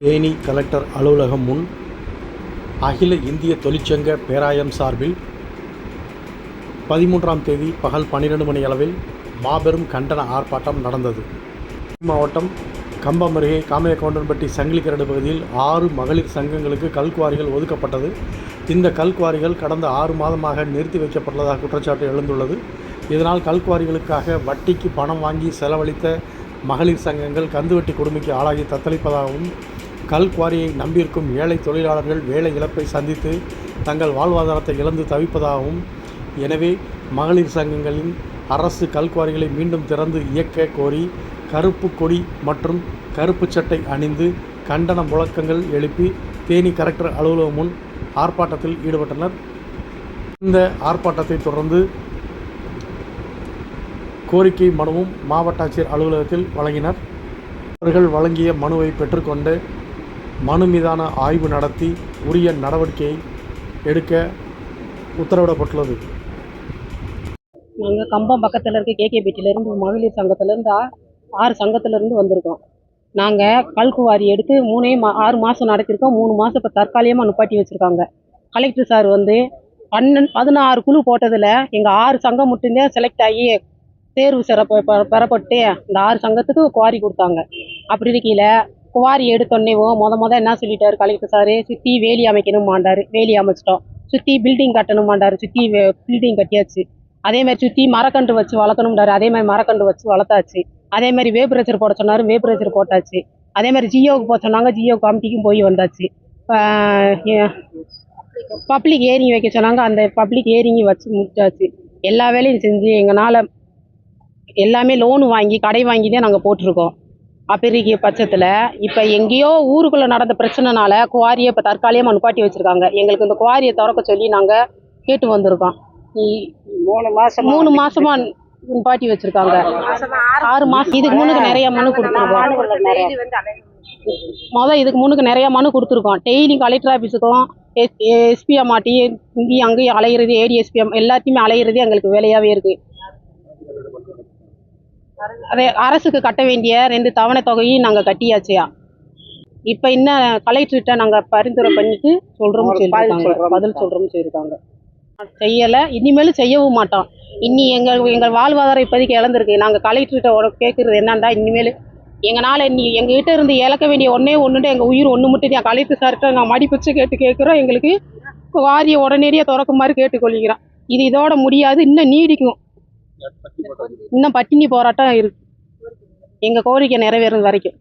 Theni collector அலுவலகம் முன் அகில இந்திய தொழிற்சங்க பேராயம் சார்பில் 13ஆம் தேதி பகல் 12 மணி அளவில் மாபெரும் கண்டன ஆர்ப்பாட்டம் நடந்தது. மாவட்டம் கம்பம் அருகே காமையக்கவுண்டன்பட்டி சங்கிலிக்கரடு பகுதியில் 6 மகளிர் சங்கங்களுக்கு கல்குவாரிகள் ஒதுக்கப்பட்டது. இந்த கல்குவாரிகள் கடந்த 6 மாதமாக நிறுத்தி வைக்கப்பட்டுள்ளதாக குற்றச்சாட்டு எழுந்துள்ளது. இதனால் கல்குவாரிகளுக்காக வட்டிக்கு பணம் வாங்கி செலவழித்த மகளிர் சங்கங்கள் கந்துவட்டி கொடுமைக்கு ஆளாகி தத்தளிப்பதாகவும், கல்குவாரியை நம்பியிருக்கும் ஏழை தொழிலாளர்கள் வேலை இழப்பை சந்தித்து தங்கள் வாழ்வாதாரத்தை இழந்து தவிப்பதாகவும், எனவே மகளிர் சங்கங்களின் அரசு கல்குவாரிகளை மீண்டும் திறந்து இயக்க கோரி கருப்பு கொடி மற்றும் கருப்பு சட்டை அணிந்து கண்டன முழக்கங்கள் எழுப்பி தேனி கலெக்டர் அலுவலகம் முன் ஆர்ப்பாட்டத்தில் ஈடுபட்டனர். இந்த ஆர்ப்பாட்டத்தை தொடர்ந்து கோரிக்கை மனுவும் மாவட்ட ஆட்சியர் அலுவலகத்தில் வழங்கினர். அவர்கள் வழங்கிய மனுவை பெற்றுக்கொண்டு மனு மீதான ஆய்வு நடத்தி உரிய நடவடிக்கையை எடுக்க உத்தரவிடப்பட்டுள்ளது. நாங்கள் கம்பம் பக்கத்தில் இருக்க கேகேபிட்டிலேருந்து மகளிர் சங்கத்திலேருந்து 6 சங்கத்திலேருந்து வந்திருக்கோம். நாங்கள் கல்குவாரி எடுத்து 6 மாதம் நடத்திருக்கோம். 3 மாதம் இப்போ தற்காலிகமாக நிப்பாட்டி வச்சுருக்காங்க. கலெக்டர் சார் வந்து 16 குழு போட்டதில் எங்கள் 6 சங்கம் மட்டும்தான் செலக்ட் ஆகி தேர்வு பெறப்பட்டு இந்த 6 சங்கத்துக்கு குவாரி கொடுத்தாங்க. அப்படி இருக்கையில் குவாரி எடுத்தோடனேவும் என்ன சொல்லிட்டாரு கலெக்டர் சார், சுற்றி வேலி அமைக்கணும் மாண்டார். வேலி அமைச்சிட்டோம். சுற்றி பில்டிங் கட்டணும் மாண்டார். சுற்றி பில்டிங் கட்டியாச்சு. அதேமாதிரி சுற்றி மரக்கன்று வச்சு வளர்க்கணும்டாரு. அதேமாதிரி மரக்கன்று வச்சு வளர்த்தாச்சு. அதேமாதிரி வேப்பரேச்சர் போட சொன்னார். வேப்பரேச்சர் போட்டாச்சு. அதேமாதிரி ஜியோவுக்கு போக சொன்னாங்க. ஜியோ கமிட்டிக்கும் போய் வந்தாச்சு. பப்ளிக் ஏரிங் வைக்க சொன்னாங்க. அந்த பப்ளிக் ஏரிங்கி வச்சு முடிச்சாச்சு. எல்லா வேலையும் செஞ்சு எங்களால் எல்லாமே லோனு வாங்கி கடை வாங்கி தான் நாங்கள் போட்டிருக்கோம். அப்படி இருக்க பட்சத்தில் இப்போ எங்கேயோ ஊருக்குள்ளே நடந்த பிரச்சனைனால குவாரியை இப்போ தற்காலிகமாக நிப்பாட்டி வச்சுருக்காங்க. எங்களுக்கு இந்த குவாரியை திறக்க சொல்லி நாங்கள் கேட்டு வந்திருக்கோம். 3 மாதமாக நிப்பாட்டி வச்சுருக்காங்க. 6 மாதம். இதுக்கு முன்னுக்கு நிறைய மனு கொடுத்துருக்கோம். இதுக்கு முன்னுக்கு நிறைய மனு கொடுத்துருக்கோம். டெய்லி கலெக்டர் ஆஃபீஸுக்கும் எஸ்பிஎம் மாட்டி இங்கேயும் அங்கேயும் அலையிறது, ஏடிஎஸ்பிஎம் எல்லாத்தையுமே அலையிறதே எங்களுக்கு வேலையாகவே இருக்குது. அதே அரசுக்கு கட்ட வேண்டிய 2 தவணை தொகையும் நாங்கள் கட்டியாச்சியா. இப்போ இன்னும் கலெக்டர்கிட்ட நாங்கள் பரிந்துரை பண்ணிட்டு பதில் சொல்கிறோம்னு சொல்லியிருக்காங்க. செய்யலை, இனிமேலும் செய்யவும் மாட்டோம். எங்கள் வாழ்வாதாரம் இப்போதைக்கு இழந்திருக்கு. நாங்கள் கலெக்டர்கிட்ட கேட்குறது என்னண்டா, இனிமேல் எங்களால் எங்ககிட்ட இருந்து இழக்க வேண்டிய ஒன்றுட்டு எங்கள் உயிர் ஒன்று மட்டும் தான். கலெக்டர் சார்கிட்ட நாங்கள் மடிப்பிச்சு கேட்குறோம். எங்களுக்கு வாரியை உடனடியாக திறக்குமாறு கேட்டுக்கொள்கிறோம். இது இதோட முடியாது, இன்னும் நீடிக்கும். இன்னும் பட்டினி போராட்டம் இருக்கு எங்கள் கோரிக்கை நிறைவேறும் வரைக்கும்.